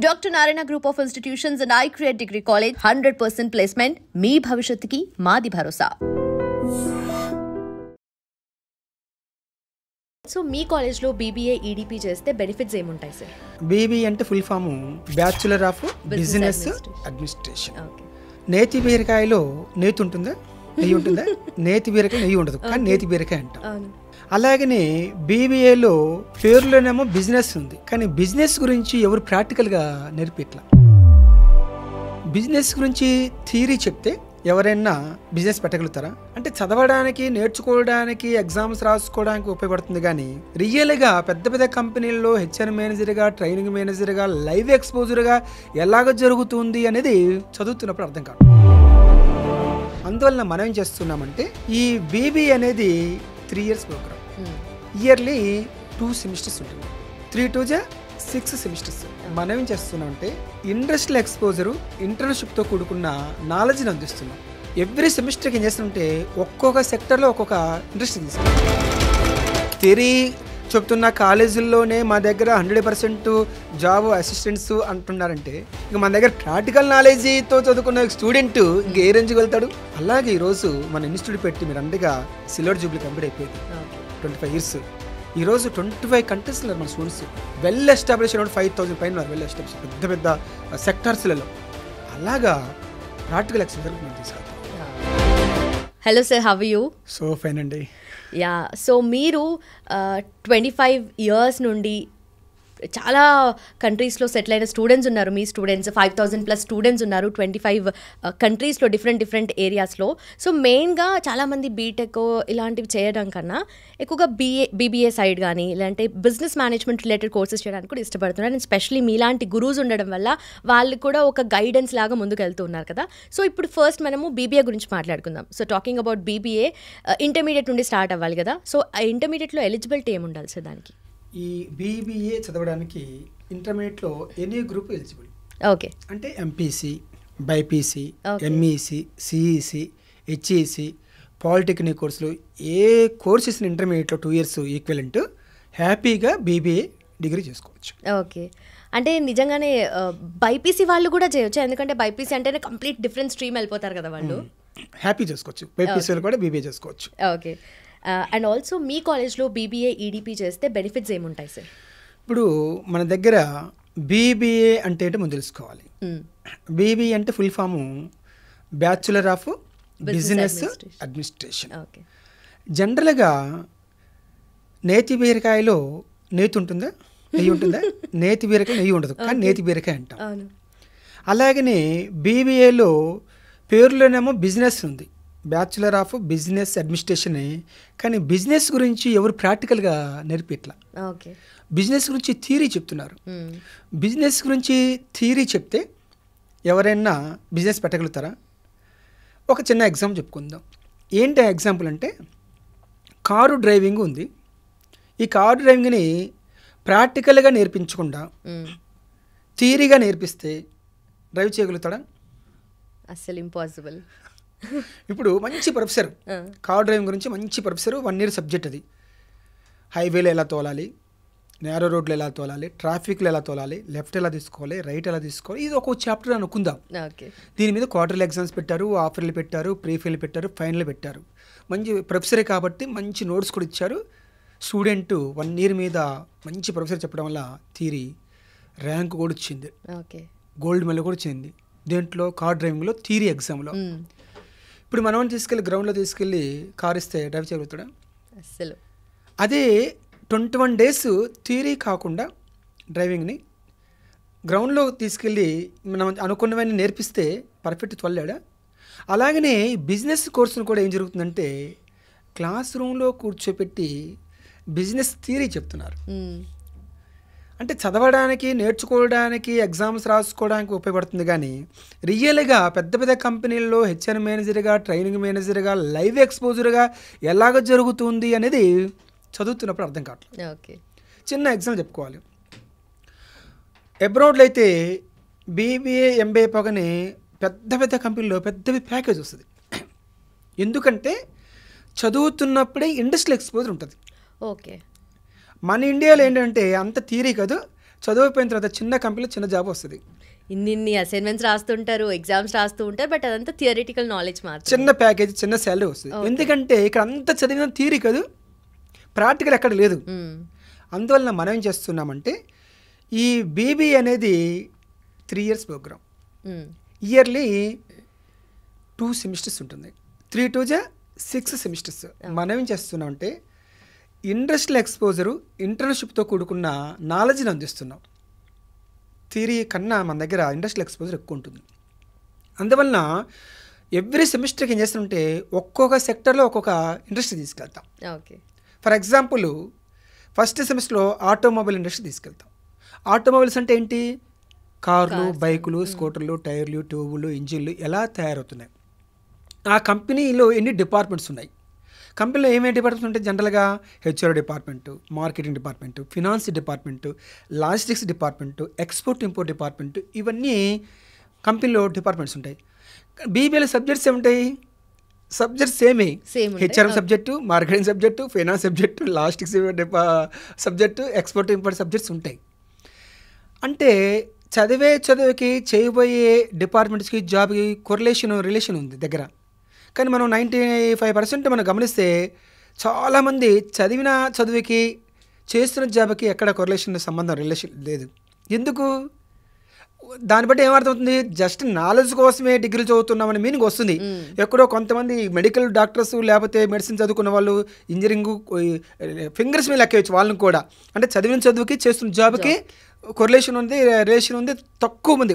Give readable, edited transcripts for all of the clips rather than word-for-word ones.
Dr. Narayana Group of Institutions and I Create Degree College 100% placement. మీ భవిష్యత్తుకి మాది భరోసా. So మీ కాలేజ్లో బీబీఏ ఈడీపీ చేస్తే బెనిఫిట్స్ ఏముంటాయి సార్? బీబీ అంటే full form bachelor of business administration. నేతి బీరకాయలో నేతి ఉంటుందా, నెయ్యి ఉంటుందా? నేతి బీరకాయ నెయ్యి ఉండదు, కానీ నేతి బీరకాయ అంటాం. అలాగనే బీబీఏలో పేరులోనేమో బిజినెస్ ఉంది, కానీ బిజినెస్ గురించి ఎవరు ప్రాక్టికల్గా నేర్పిట్లా. బిజినెస్ గురించి థియరీ చెప్తే ఎవరైనా బిజినెస్ పెట్టగలుగుతారా? అంటే చదవడానికి, నేర్చుకోవడానికి, ఎగ్జామ్స్ రాసుకోవడానికి ఉపయోగపడుతుంది, కానీ రియల్గా పెద్ద పెద్ద కంపెనీల్లో హెచ్ఆర్ మేనేజర్గా, ట్రైనింగ్ మేనేజర్గా, లైవ్ ఎక్స్పోజర్గా ఎలాగ జరుగుతుంది అనేది చదువుతున్నప్పుడు అర్థం కాదు. అందువలన మనం ఏం చేస్తున్నామంటే ఈ బీబీ అనేది 3 years ప్రోగ్రామ్. ఇయర్లీ 2 semesters ఉంటుంది. 3 to 6 semesters. మనం ఏం చేస్తున్నాం అంటే ఇండస్ట్రియల్ ఎక్స్పోజరు, ఇంటర్న్షిప్తో కూడుకున్న నాలెడ్జ్ని అందిస్తున్నాం. ఎవ్రీ సెమిస్టర్కి ఏం చేస్తుంటే ఒక్కొక్క సెక్టర్లో ఒక్కొక్క ఇండస్ట్రీ తీసుకుంటాం. థియరీ చెప్తున్న కాలేజీల్లోనే మా దగ్గర 100% జాబ్ అసిస్టెంట్స్ అంటున్నారంటే ఇక మన దగ్గర ప్రాక్టికల్ నాలెడ్జ్తో చదువుకున్న స్టూడెంట్ ఇంక ఏ రేంజ్కి వెళ్తాడు? అలాగే ఈరోజు మన ఇన్స్టిట్యూట్ పెట్టి మీరు అండగా సిల్వర్ జూబ్లీ కంప్లీట్ అయిపోయింది. 25 years. ఈరోజు 25 countries ఉన్నారు మన స్టూడెంట్స్. వెల్ ఎస్టాబ్లిష్ అరౌండ్ 5,000 పైన ఉన్నారు. వెల్ ఎస్టాబ్లిష్ పెద్ద పెద్ద సెక్టార్స్లలో. అలాగా ప్రాక్టికల్ ఎక్స్పీరియన్స్ మనం తీసుకెళ్తాం. Hello sir, how are you? So fine అండి. యా, సో మీరు 25 years నుండి చాలా కంట్రీస్లో సెటిల్ అయిన స్టూడెంట్స్ ఉన్నారు. మీ స్టూడెంట్స్ 5,000+ స్టూడెంట్స్ ఉన్నారు 25 కంట్రీస్లో, డిఫరెంట్ ఏరియాస్లో. సో మెయిన్గా చాలామంది బీటెక్ ఇలాంటివి చేయడం కన్నా ఎక్కువగా బీబీఏ సైడ్ కానీ లేదంటే బిజినెస్ మేనేజ్మెంట్ రిలేటెడ్ కోర్సెస్ చేయడానికి కూడా ఇష్టపడుతున్నారు. అండ్ స్పెషలీ మీలాంటి గురూస్ ఉండడం వల్ల వాళ్ళు కూడా ఒక గైడెన్స్ లాగా ముందుకు వెళ్తూ ఉన్నారు కదా. సో ఇప్పుడు ఫస్ట్ మనము బీబీఏ గురించి మాట్లాడుకుందాం. So talking about BBA, intermediate నుండి స్టార్ట్ అవ్వాలి కదా. సో ఆ ఇంటర్మీడియట్లో ఎలిజిబిలిటీ ఏముండాలి సార్ దానికి? ఈ బీబీఏ చదవడానికి ఇంటర్మీడియట్లో ఎనీ గ్రూప్ ఎలిజిబుల్. ఓకే. అంటే MPC, BiPC, MEC, CEC, HEC, polytechnic కోర్సులు ఏ కోర్స్ ఇసిన ఇంటర్మీడియట్లో 2 years ఈక్వలెంట్ హ్యాపీగా బీబీఏ డిగ్రీ చేసుకోవచ్చు. ఓకే. అంటే నిజంగానే బైపీసీ వాళ్ళు కూడా చేయొచ్చు, ఎందుకంటే బైపీసీ అంటేనే కంప్లీట్ డిఫరెంట్ స్ట్రీమ్ వెళ్ళిపోతారు కదా వాళ్ళు. హ్యాపీ చేసుకోవచ్చు. బైపీసీ వాళ్ళు కూడా బీబీఏ చేసుకోవచ్చు. ఓకే. అండ్ ఆల్సో మీ కాలేజ్లో బీబీఏ ఈడీపీ చేస్తే బెనిఫిట్స్ ఏముంటాయి సార్? ఇప్పుడు మన దగ్గర బీబీఏ అంటే ఏంటో ముందు తెలుసుకోవాలి. బీబీఏ అంటే full form bachelor of business administration. Okay. జనరల్గా నేతి బీరకాయలో నేతి ఉంటుందా, నెయ్యి ఉంటుందా? నేతి బీరకాయ నెయ్యి ఉండదు, కానీ నేతి బీరకాయ అంటాం. అలాగనే బీబీఏలో పేరులోనేమో బిజినెస్ ఉంది, బ్యాచులర్ ఆఫ్ బిజినెస్ అడ్మినిస్ట్రేషన్, కానీ బిజినెస్ గురించి ఎవరు ప్రాక్టికల్గా నేర్పిట్లా. ఓకే. బిజినెస్ గురించి థియరీ చెప్తున్నారు. బిజినెస్ గురించి థియరీ చెప్తే ఎవరైనా బిజినెస్ పెట్టగలుగుతారా? ఒక చిన్న ఎగ్జాంపుల్ చెప్పుకుందాం. ఏంటి ఎగ్జాంపుల్ అంటే కారు డ్రైవింగ్ ఉంది. ఈ కారు డ్రైవింగ్ని ప్రాక్టికల్గా నేర్పించకుండా థియరీగా నేర్పిస్తే డ్రైవ్ చేయగలుగుతాడా? అస్సలు ఇంపాసిబుల్. ఇప్పుడు మంచి ప్రొఫెసర్, కార్ డ్రైవింగ్ గురించి మంచి ప్రొఫెసర్, 1 year సబ్జెక్ట్ అది. హైవేలో ఎలా తోలాలి, నేరో రోడ్లు ఎలా తోలాలి, ట్రాఫిక్లో ఎలా తోలాలి, లెఫ్ట్ ఎలా తీసుకోవాలి, రైట్ ఎలా తీసుకోవాలి, ఇది ఒక చాప్టర్ అనుకుందాం. దీని మీద క్వార్టర్లీ ఎగ్జామ్స్ పెట్టారు, ఆఫర్లు పెట్టారు, ప్రీఫిల్ పెట్టారు, ఫైనల్ పెట్టారు. మంచి ప్రొఫెసరే కాబట్టి మంచి నోట్స్ కూడా ఇచ్చారు. స్టూడెంట్ 1 year మీద మంచి ప్రొఫెసర్ చెప్పడం వల్ల థియరీ ర్యాంక్ కూడా వచ్చింది. గోల్డ్ మెడల్ కూడా వచ్చింది దేంట్లో, కార్ డ్రైవింగ్లో థియరీ ఎగ్జామ్లో. ఇప్పుడు మనం తీసుకెళ్ళి గ్రౌండ్లో తీసుకెళ్ళి కార్ ఇస్తే డ్రైవ్ చేయగలుగుతాడా? అసలు. అదే 21 days థియరీ కాకుండా డ్రైవింగ్ని గ్రౌండ్లో తీసుకెళ్ళి మనం అనుకున్నవన్నీ నేర్పిస్తే పర్ఫెక్ట్ తోలాడా? అలాగనే బిజినెస్ కోర్సును కూడా ఏం జరుగుతుందంటే క్లాస్ రూమ్లో కూర్చోపెట్టి బిజినెస్ థియరీ చెప్తున్నారు. అంటే చదవడానికి, నేర్చుకోవడానికి, ఎగ్జామ్స్ రాసుకోవడానికి ఉపయోగపడుతుంది, కానీ రియల్గా పెద్ద పెద్ద కంపెనీల్లో హెచ్ఆర్ మేనేజర్గా, ట్రైనింగ్ మేనేజర్గా, లైవ్ ఎక్స్పోజర్గా ఎలాగ జరుగుతుంది అనేది చదువుతున్నప్పుడు అర్థం కావట్లేదు. ఓకే. చిన్న ఎగ్జాంపుల్ చెప్పుకోవాలి. అబ్రాడ్లో అయితే బీబీఏ, ఎంబీఏ పోగానే పెద్ద పెద్ద కంపెనీలో పెద్ద ప్యాకేజ్ వస్తుంది. ఎందుకంటే చదువుతున్నప్పుడే ఇండస్ట్రియల్ ఎక్స్పోజర్ ఉంటుంది. ఓకే. మన ఇండియాలో ఏంటంటే అంత థియరీ కాదు, చదువుపోయిన తర్వాత చిన్న కంపెనీలో చిన్న జాబ్ వస్తుంది. ఇన్ని అసైన్మెంట్స్ రాస్తుంటారు, ఎగ్జామ్స్ రాస్తూ ఉంటారు, బట్ అదంతా థియరిటికల్ నాలెడ్జ్ మాత్రం. చిన్న ప్యాకేజ్, చిన్న శాలరీ వస్తుంది. ఎందుకంటే ఇక్కడ అంతా చదివిన థియరీ కాదు, ప్రాక్టికల్ ఎక్కడ లేదు. అందువల్ల మనం ఏం చేస్తున్నామంటే ఈ బీబీ అనేది 3 years ప్రోగ్రామ్. ఇయర్లీ 2 సెమిస్టర్స్ ఉంటుంది. 3 2 6 సెమిస్టర్స్. మనం ఏం చేస్తున్నామంటే ఇండస్ట్రియల్ ఎక్స్పోజరు, ఇంటర్న్షిప్తో కూడుకున్న నాలెడ్జ్ని అందిస్తున్నాం. థియరీ కన్నా మన దగ్గర ఇండస్ట్రియల్ ఎక్స్పోజర్ ఎక్కువ ఉంటుంది. అందువలన ఎవ్రీ సెమిస్టర్కి ఏం చేస్తుంటే ఒక్కొక్క సెక్టర్లో ఒక్కొక్క ఇండస్ట్రీ తీసుకెళ్తాం. ఓకే. ఫర్ ఎగ్జాంపుల్ ఫస్ట్ సెమిస్టర్లో ఆటోమొబైల్ ఇండస్ట్రీ తీసుకెళ్తాం. ఆటోమొబైల్స్ అంటే ఏంటి? కార్లు, బైకులు, స్కూటర్లు, టైర్లు, ట్యూబులు, ఇంజిన్లు ఎలా తయారవుతున్నాయి, ఆ కంపెనీలో ఎన్ని డిపార్ట్మెంట్స్ ఉన్నాయి, కంపెనీలో ఏమేమి డిపార్ట్మెంట్స్ ఉంటాయి జనరల్గా? HR department, marketing department, finance department, logistics department, export import department, ఇవన్నీ కంపెనీలో డిపార్ట్మెంట్స్ ఉంటాయి. బీబీఏలో సబ్జెక్ట్స్ ఏముంటాయి? సబ్జెక్ట్స్ సేమే. HRM subject, marketing subject, finance subject, logistics subject, export import subjects ఉంటాయి. అంటే చదువుకి చేయబోయే డిపార్ట్మెంట్స్కి జాబ్కి రిలేషన్ ఉంది దగ్గర. కానీ మనం 95% మనం గమనిస్తే చాలామంది చదివిన చదువుకి చేస్తున్న జాబ్కి ఎక్కడ రిలేషన్ లేదు. ఎందుకు? దాన్ని బట్టి ఏమర్థమవుతుంది? జస్ట్ నాలెడ్జ్ కోసమే డిగ్రీ చదువుతున్నామని మీనింగ్ వస్తుంది. ఎక్కడో కొంతమంది మెడికల్ డాక్టర్స్ లేకపోతే మెడిసిన్ చదువుకున్న వాళ్ళు, ఇంజనీరింగ్ ఫింగర్స్ మీద లెక్కేయచ్చు వాళ్ళని కూడా. అంటే చదివిన చదువుకి చేస్తున్న జాబ్కి రిలేషన్ ఉంది, తక్కువ మంది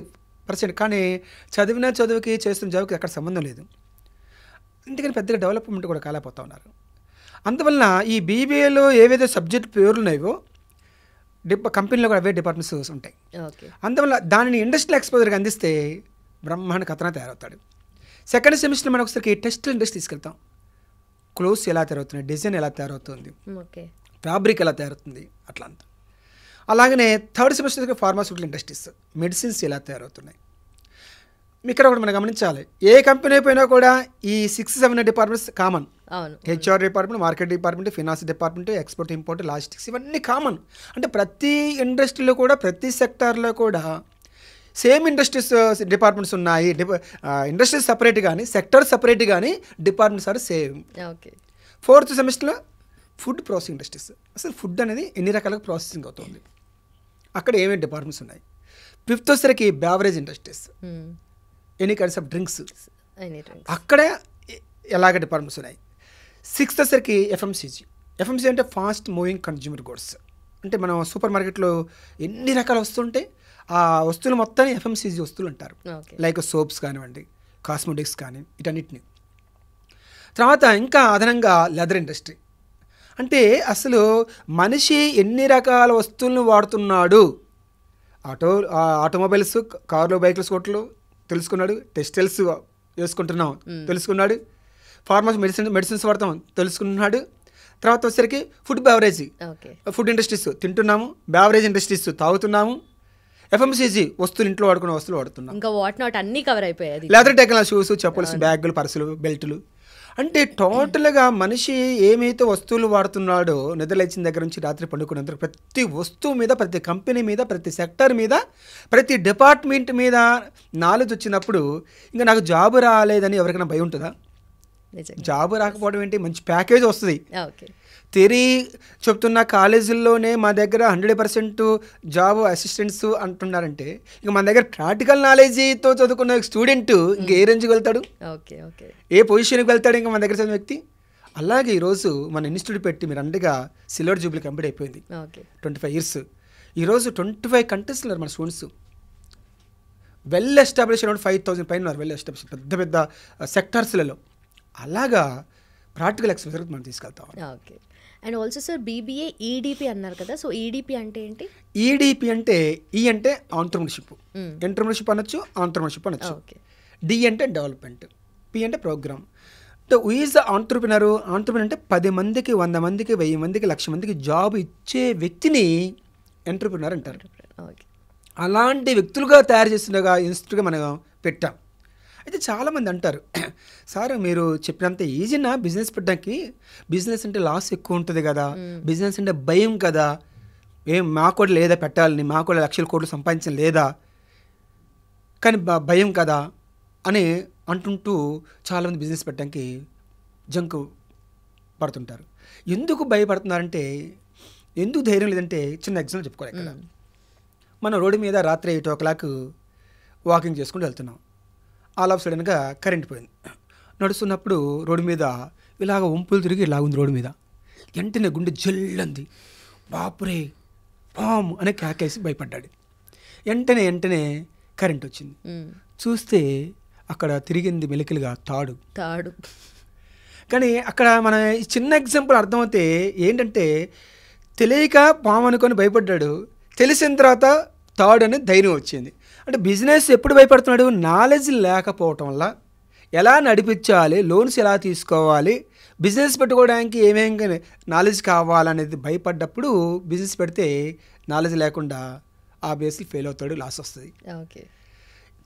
%. కానీ చదివిన చదువుకి చేస్తున్న జాబ్కి ఎక్కడ సంబంధం లేదు. అందుకని పెద్దగా డెవలప్మెంట్ కూడా కాలేకపోతూ ఉన్నారు. అందువలన ఈ బీబీఏలో ఏవైతే సబ్జెక్ట్ పేర్లు ఉన్నాయో కంపెనీలో కూడా అవే డిపార్ట్మెంట్స్ ఉంటాయి. అందువల్ల దానిని ఇండస్ట్రియల్ ఎక్స్పోజర్గా అందిస్తే బ్రహ్మాండ కథన తయారవుతాడు. సెకండ్ సెమిస్టర్ మనం ఒకసారి టెస్ట్ ఇండస్ట్రీ తీసుకెళ్తాం. క్లోత్స్ ఎలా తయారవుతున్నాయి, డిజైన్ ఎలా తయారవుతుంది, ఫ్యాబ్రిక్ ఎలా తయారవుతుంది, అట్లా అంతా. అలాగనే థర్డ్ సెమిస్టర్కి ఫార్మాస్యూటికల్ ఇండస్ట్రీస్, మెడిసిన్స్ ఎలా తయారవుతున్నాయి. ఇక్కడ ఒకటి మనం గమనించాలి, ఏ కంపెనీ అయిపోయినా కూడా ఈ 6-7 departments common. HR department, market department, finance department, export import, logistics, ఇవన్నీ కామన్. అంటే ప్రతి ఇండస్ట్రీలో కూడా, ప్రతి సెక్టార్లో కూడా సేమ్ ఇండస్ట్రీస్ డిపార్ట్మెంట్స్ ఉన్నాయి. ఇండస్ట్రీస్ సపరేట్ కానీ, సెక్టర్ సపరేట్ కానీ, డిపార్ట్మెంట్స్ ఆర్ సేమ్. ఫోర్త్ సెమిస్టర్లో ఫుడ్ ప్రాసెసింగ్ ఇండస్ట్రీస్. అసలు ఫుడ్ అనేది ఎన్ని రకాలుగా ప్రాసెసింగ్ అవుతుంది, అక్కడ ఏమేమి డిపార్ట్మెంట్స్ ఉన్నాయి. ఫిఫ్త్ వచ్చేసరికి beverage industries, any kinds of drinks, అక్కడే ఎలాగ డిపార్ట్మెంట్స్ ఉన్నాయి. సిక్స్త్ వచ్చేసరికి ఎఫ్ఎంసీజీ. ఎఫ్ఎంసీ అంటే ఫాస్ట్ మూవింగ్ కన్జ్యూమర్ గుడ్స్. అంటే మనం సూపర్ మార్కెట్లో ఎన్ని రకాల వస్తువులు ఉంటాయి, ఆ వస్తువులు మొత్తాన్ని ఎఫ్ఎంసీజీ వస్తువులు అంటారు. లైక్ సోప్స్ కానివ్వండి, కాస్మెటిక్స్ కానీ, వీటన్నిటిని. తర్వాత ఇంకా అదనంగా లెదర్ ఇండస్ట్రీ. అంటే అసలు మనిషి ఎన్ని రకాల వస్తువులను వాడుతున్నాడు, ఆటోమొబైల్స్, కార్లు, బైక్లు, స్కూటర్లు తెలుసుకున్నాడు, టెక్స్టైల్స్ వేసుకుంటున్నాం తెలుసుకున్నాడు, మెడిసిన్స్ వాడతాం తెలుసుకున్నాడు. తర్వాత వచ్చేసరికి ఫుడ్ బెవరేజ్, ఫుడ్ ఇండస్ట్రీస్ తింటున్నాము, బెవరేజ్ ఇండస్ట్రీస్ తాగుతున్నాము, ఎఫ్ఎంసీజీ వస్తువులు ఇంట్లో వాడుకున్న వస్తువులు వాడుతున్నాం, ఇంకా వాట్ నాట్ అన్ని కవర్ అయిపోయాయి. లెదర్ టెక్నాలజీ, షూస్, చెప్పుల్స్, బ్యాగులు, పర్సులు, బెల్టులు. అంటే టోటల్గా మనిషి ఏమైతే వస్తువులు వాడుతున్నాడో నిద్రలేచిన దగ్గర నుంచి రాత్రి పండుకున్నంత ప్రతి వస్తువు మీద, ప్రతి కంపెనీ మీద, ప్రతి సెక్టర్ మీద, ప్రతి డిపార్ట్మెంట్ మీద నాలెడ్జ్ వచ్చినప్పుడు ఇంకా నాకు జాబ్ రాలేదని ఎవరికైనా భయం ఉంటుందా? జాబ్ రాకపోవడం ఏంటి, మంచి ప్యాకేజ్ వస్తుంది. థియరీ చెప్తున్న కాలేజీల్లోనే మా దగ్గర 100% జాబ్ అసిస్టెంట్స్ అంటున్నారంటే ఇంకా మన దగ్గర ప్రాక్టికల్ నాలెడ్జ్తో చదువుకున్న స్టూడెంట్ ఇంకా ఏ రేంజ్కి వెళ్తాడు, ఏ పొజిషన్కి వెళ్తాడు ఇంకా మన దగ్గర చదివిన వ్యక్తి. అలాగే ఈరోజు మన ఇన్స్టిట్యూట్ పెట్టి మీరు అండగా సిల్వర్ జూబ్లీ కంప్లీట్ అయిపోయింది, 25 years. ఈరోజు 25 countries ఉన్నారు మన స్టూడెంట్స్. వెల్ ఎస్టాబ్లిష్ అరౌండ్ 5,000 పైన ఉన్నారు, వెల్ ఎస్టాబ్లిష్ పెద్ద పెద్ద సెక్టార్స్లలో. అలాగా ప్రాక్టికల్ ఎక్స్పీరియన్స్ మనం తీసుకెళ్తాం. Okay. And also sir BBA EDP అన్నారు కదా, సో ఈడీపీ అంటే ఏంటి? ఈడీపీ అంటే ఈ అంటే ఆంటర్ప్రెన్యూర్షిప్, ఎంటర్ప్రెన్యూర్షిప్ అనొచ్చు, ఆంటర్ప్రెన్యూర్షిప్ అనొచ్చు. డి అంటే డెవలప్మెంట్, పి అంటే programme. Who is the entrepreneur? Entrepreneur అంటే 10 మందికి, 100 మందికి, 1000 మందికి, 1,00,000 మందికి జాబ్ ఇచ్చే వ్యక్తిని ఎంటర్ప్రెన్యూర్ అంటారు. అలాంటి వ్యక్తులుగా తయారు చేస్తుండగా ఇన్స్టిట్యూట్గా మనం పెట్టాం. అయితే చాలామంది అంటారు, సార్ మీరు చెప్పినంత ఈజీనా బిజినెస్ పెట్టడానికి, బిజినెస్ అంటే లాస్ ఎక్కువ ఉంటుంది కదా, బిజినెస్ అంటే భయం కదా, ఏం మాకు కూడా లేదా పెట్టాలని, మాకు కూడా లక్షల కోట్లు సంపాదించడం లేదా, కానీ భయం కదా అని అంటుంటూ చాలామంది బిజినెస్ పెట్టడానికి జంకు పడుతుంటారు. ఎందుకు భయపడుతున్నారంటే, ఎందుకు ధైర్యం లేదంటే చిన్న ఎగ్జాంపుల్ చెప్పుకోవాలి. ఇక్కడ మనం రోడ్డు మీద రాత్రి 8 o'clock వాకింగ్ చేసుకుంటూ వెళ్తున్నాం. ఆల్ ఆఫ్ సడన్గా కరెంట్ పోయింది. నడుస్తున్నప్పుడు రోడ్డు మీద ఇలాగ వంపులు తిరిగి ఇలా ఉంది రోడ్డు మీద. వెంటనే గుండె జల్లంది. బాపురే పాము అనే కేకేసి భయపడ్డాడు. వెంటనే కరెంట్ వచ్చింది. చూస్తే అక్కడ తిరిగింది మెలికలుగా తాడు. కానీ అక్కడ మన ఈ చిన్న ఎగ్జాంపుల్ అర్థమవుతే ఏంటంటే, తెలియక పాము అనుకొని భయపడ్డాడు, తెలిసిన తర్వాత తాడు అని ధైర్యం వచ్చింది. అంటే బిజినెస్ ఎప్పుడు భయపడుతున్నాడు? నాలెడ్జ్ లేకపోవటం వల్ల ఎలా నడిపించాలి, లోన్స్ ఎలా తీసుకోవాలి, బిజినెస్ పెట్టుకోవడానికి ఏమేమి నాలెడ్జ్ కావాలనేది భయపడ్డప్పుడు బిజినెస్ పెడితే నాలెడ్జ్ లేకుండా ఆ బేస్కి ఫెయిల్ అవుతాడు, లాస్ వస్తుంది.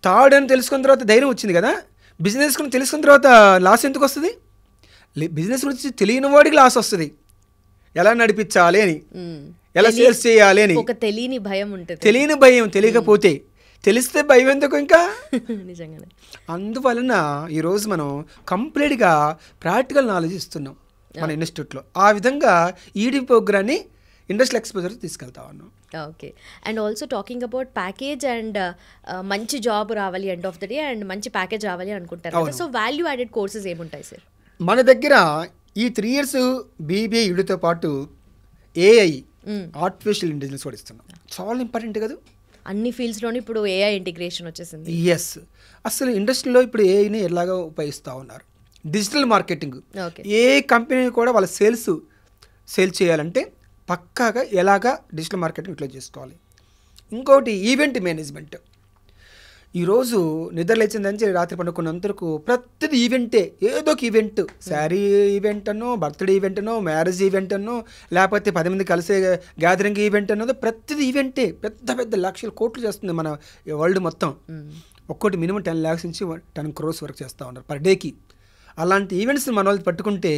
థర్డ్ అని తెలుసుకున్న తర్వాత ధైర్యం వచ్చింది కదా, బిజినెస్ గురించి తెలుసుకున్న తర్వాత లాస్ ఎందుకు వస్తుంది? బిజినెస్ గురించి తెలియని వాడికి లాస్ వస్తుంది. ఎలా నడిపించాలి అని, ఎలా సేల్స్ చేయాలి అని ఒక తెలియని భయం ఉంటుంది. తెలియని భయం, తెలియకపోతే తెలిస్తే భయం ఎందుకు ఇంకా నిజంగానే. అందువలన ఈరోజు మనం కంప్లీట్గా ప్రాక్టికల్ నాలెడ్జ్ ఇస్తున్నాం మన ఇన్స్టిట్యూట్లో. ఆ విధంగా ఈడీ ప్రోగ్రామ్ని ఇండస్ట్రియల్ ఎక్స్పోజర్ తీసుకెళ్తా ఉన్నాం. Okay. And also talking about package and మంచి జాబ్ రావాలి end of the day and మంచి ప్యాకేజ్ రావాలి అనుకుంటారు. సో వాల్యూ యాడెడ్ కోర్సెస్ ఏముంటాయి సార్ మన దగ్గర? ఈ 3 years బీబీఏ ఈడీతో పాటు ఏఐ, ఆర్టిఫిషియల్ ఇంటెలిజెన్స్ కూడా ఇస్తున్నాం. చాలా ఇంపార్టెంట్ కదా, అన్ని ఫీల్డ్స్లోనే ఇప్పుడు ఏఐ ఇంటిగ్రేషన్ వచ్చేసింది. ఎస్, అసలు ఇండస్ట్రీలో ఇప్పుడు ఏఐని ఎలాగో ఉపయోగిస్తూ ఉన్నారు. డిజిటల్ మార్కెటింగ్, ఏ కంపెనీ కూడా వాళ్ళ సేల్ చేయాలంటే పక్కాగా ఎలాగా డిజిటల్ మార్కెటింగ్ యూటిలైజ్ చేసుకోవాలి. ఇంకోటి ఈవెంట్ మేనేజ్మెంట్. ఈరోజు నిద్ర లేచిందని రాత్రి పండుకున్నంతరకు ప్రతిది ఈవెంటే, ఏదో ఒక ఈవెంట్, శారీ ఈవెంట్ అనో, బర్త్డే ఈవెంట్ అనో, మ్యారేజ్ ఈవెంట్ అనో, లేకపోతే 10 మంది కలిసే గ్యాదరింగ్ ఈవెంట్ అన్నదో ప్రతిది ఈవెంటే. పెద్ద లక్షల కోట్లు చేస్తుంది మన వరల్డ్ మొత్తం. ఒక్కటి మినిమం 10 lakhs నుంచి 10 crores వరకు చేస్తూ ఉన్నారు పర్ డేకి. అలాంటి ఈవెంట్స్ మన వాళ్ళు పట్టుకుంటే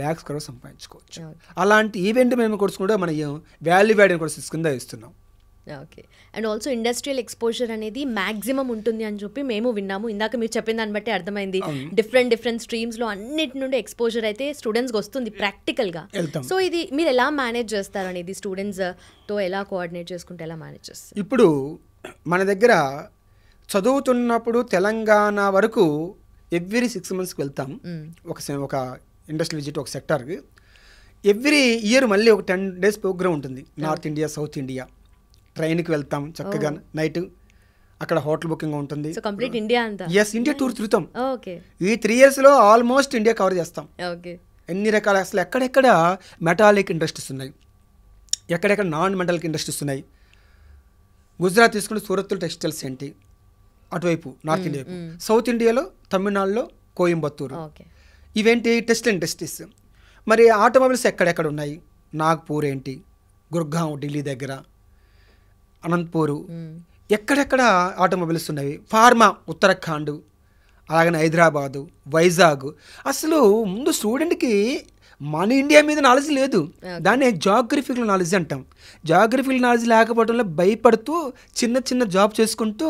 lakhs crores సంపాదించుకోవచ్చు. అలాంటి ఈవెంట్ మేము కోర్స్ కూడా మనం వాల్యూ యాడెడ్ కోర్సెస్ కింద ఇస్తున్నాం. Okay. And also industrial exposure అనేది మ్యాక్సిమం ఉంటుంది అని చెప్పి మేము విన్నాము. ఇందాక మీరు చెప్పిన దాన్ని బట్టి అర్థమైంది, డిఫరెంట్ స్ట్రీమ్స్లో అన్నిటి నుండి ఎక్స్పోజర్ అయితే స్టూడెంట్స్కి వస్తుంది ప్రాక్టికల్గా. సో ఇది మీరు ఎలా మేనేజ్ చేస్తారు అనేది, స్టూడెంట్స్తో ఎలా కోఆర్డినేట్ చేసుకుంటే ఎలా మేనేజ్ చేస్తారు? ఇప్పుడు మన దగ్గర చదువుతున్నప్పుడు తెలంగాణ వరకు ఎవ్రీ 6 monthsకి వెళ్తాం. ఒక ఇండస్ట్రియల్ విజిట్, ఒక సెక్టార్కి. ఎవ్రీ ఇయర్ మళ్ళీ ఒక 10 days ప్రోగ్రామ్ ఉంటుంది. North India, south India. ట్రైన్కి వెళ్తాం చక్కగా, నైట్ అక్కడ హోటల్ బుకింగ్ ఉంటుంది. కంప్లీట్ ఇండియా అంతా? ఎస్, ఇండియా టూర్ తిరుగుతాం. ఓకే. ఈ 3 yearsలో ఆల్మోస్ట్ ఇండియా కవర్ చేస్తాం. ఓకే. ఎన్ని రకాల, అసలు ఎక్కడెక్కడ మెటాలిక్ ఇండస్ట్రీస్ ఉన్నాయి, ఎక్కడెక్కడ నాన్ మెటాలిక్ ఇండస్ట్రీస్ ఉన్నాయి. గుజరాత్ తీసుకుంటే సూరత్లో టెక్స్టైల్స్ ఏంటి, అటువైపు నార్త్ ఇండియా. సౌత్ ఇండియాలో తమిళనాడులో కోయంబత్తూరు. ఇవేంటి టెక్స్టైల్ ఇండస్ట్రీస్. మరి ఆటోమొబైల్స్ ఎక్కడెక్కడ ఉన్నాయి, నాగ్పూర్ ఏంటి, గుర్గావ్ ఢిల్లీ దగ్గర, అనంతపూరు, ఎక్కడెక్కడ ఆటోమొబైల్స్ ఉన్నాయి. ఫార్మా ఉత్తరాఖండ్, అలాగనే హైదరాబాదు, వైజాగ్. అసలు ముందు స్టూడెంట్కి మన ఇండియా మీద నాలెడ్జ్ లేదు, దాన్ని జాగ్రఫికల్ నాలెడ్జ్ అంటాం. జాగ్రఫికల్ నాలెడ్జ్ లేకపోవడంలో భయపడుతూ చిన్న జాబ్ చేసుకుంటూ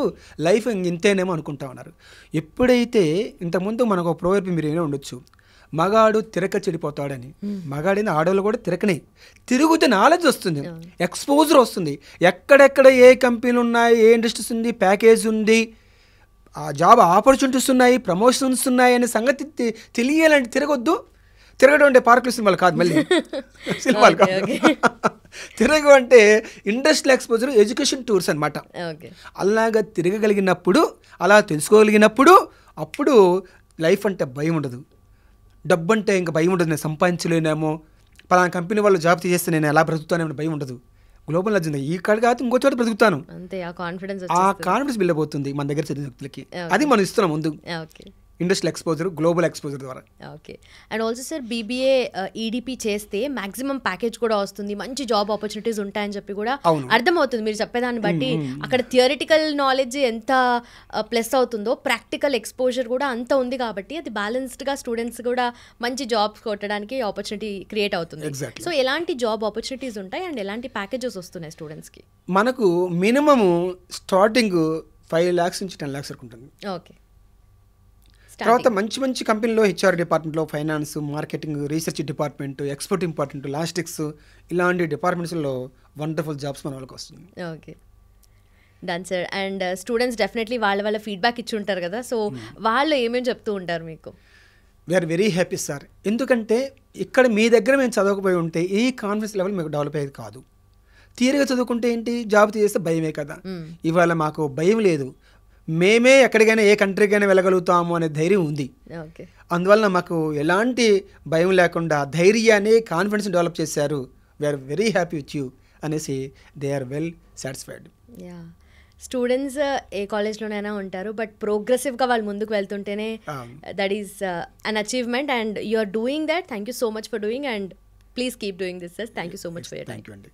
లైఫ్ ఇంతేనేమో అనుకుంటా ఉన్నారు. ఎప్పుడైతే ఇంతకుముందు మనకు ఒక ప్రోవర్బ్ మీరు ఏమైనా ఉండొచ్చు, మగాడు తిరక చెడిపోతాడని. మగాడిని ఆడవాళ్ళు కూడా తిరకనే, తిరుగుతే నాలెడ్జ్ వస్తుంది, ఎక్స్పోజర్ వస్తుంది. ఎక్కడెక్కడ ఏ కంపెనీలు ఉన్నాయి, ఏ ఇండస్ట్రీస్ ఉంది, ప్యాకేజ్ ఉంది, ఆ జాబ్ ఆపర్చునిటీస్ ఉన్నాయి, ప్రమోషన్స్ ఉన్నాయి అనే సంగతి తెలియాలంటే తిరగొద్దు. తిరగడం అంటే పార్కుల సినిమాలు కాదు, మళ్ళీ సినిమాలు కాదు. తిరగడం అంటే ఇండస్ట్రియల్ ఎక్స్పోజర్, ఎడ్యుకేషన్ టూర్స్ అనమాట. అలాగా తిరగగలిగినప్పుడు, అలా తెలుసుకోగలిగినప్పుడు అప్పుడు లైఫ్ అంటే భయం ఉండదు. డబ్బు అంటే ఇంకా భయం ఉండదు, నేను సంపాదించలేనేమో, పలానా కంపెనీ వాళ్ళు జాబ్ చేస్తే నేను ఎలా బ్రతుకుతానేమో భయం ఉండదు. గ్లోబల్ నాలెడ్జ్ ఉంది, ఈ కాడ కాదు ఇంకో చోట బ్రతుకుతాను, ఆ కాన్ఫిడెన్స్ బిల్డ్ అవుతుంది మన దగ్గర చదివిన వ్యక్తులకి. అది మనం ఇస్తున్నాం ముందు. ఇండస్ట్రియల్ ఎక్స్పోజర్, గ్లోబల్ ఎక్స్పోజర్ ద్వారా. Okay. And also sir BBA EDP చేస్తే మాక్సిమం ప్యాకేజ్ కూడా వస్తుంది, మంచి జాబ్ ఆపర్చునిటీస్ ఉంటాయని చెప్పి కూడా అర్థమవుతుంది మీరు చెప్పేదాన్ని బట్టి. అక్కడ థియరిటికల్ నాలెడ్జ్ ఎంత ప్లస్ అవుతుందో ప్రాక్టికల్ ఎక్స్పోజర్ కూడా అంత ఉంది కాబట్టి అది బ్యాలెన్స్డ్గా స్టూడెంట్స్ కూడా మంచి జాబ్స్ కొట్టడానికి ఆపర్చునిటీ క్రియేట్ అవుతుంది. సో ఎలాంటి జాబ్ ఆపర్చునిటీస్ ఉంటాయి అండ్ ఎలాంటి ప్యాకేజెస్ వస్తున్నాయి స్టూడెంట్స్కి? మనకు మినిమము స్టార్టింగ్ 5 lakhs నుంచి 10 lakhs వరకు ఉంటుంది. ఓకే. తర్వాత మంచి మంచి కంపెనీలో హెచ్ఆర్ డిపార్ట్మెంట్లో, finance, marketing, research department, export important, logistics ఇలాంటి డిపార్ట్మెంట్స్లో వండర్ఫుల్ జాబ్స్ మన వాళ్ళకి వస్తుంది. Okay, done sir. And students definitely వాళ్ళ ఫీడ్బ్యాక్ ఇచ్చి ఉంటారు కదా, సో వాళ్ళు ఏమేమి చెప్తూ ఉంటారు మీకు? We are very happy sir. ఎందుకంటే ఇక్కడ మీ దగ్గర మేము చదవకపోయి ఉంటే ఈ కాన్ఫిడెన్స్ లెవెల్ మీకు డెవలప్ అయ్యేది కాదు. థియరీగా చదువుకుంటే ఏంటి, జాబ్ తీసేస్తే భయమే కదా. ఇవాళ మాకు భయం లేదు, మేమే ఎక్కడికైనా ఏ కంట్రీకైనా వెళ్ళగలుగుతాము అనే ధైర్యం ఉంది. అందువల్ల మాకు ఎలాంటి భయం లేకుండా ధైర్యాన్ని, కాన్ఫిడెన్స్ డెవలప్ చేశారు. We're very happy with you అనేసి they are well satisfied. Students ఏ కాలేజ్లోనైనా ఉంటారు, బట్ ప్రోగ్రెసివ్గా వాళ్ళు ముందుకు వెళ్తుంటేనే that is an achievement and you are doing that. Thank you so much for doing and please keep doing this sir. Thank you so much for your time. Thank you అండి.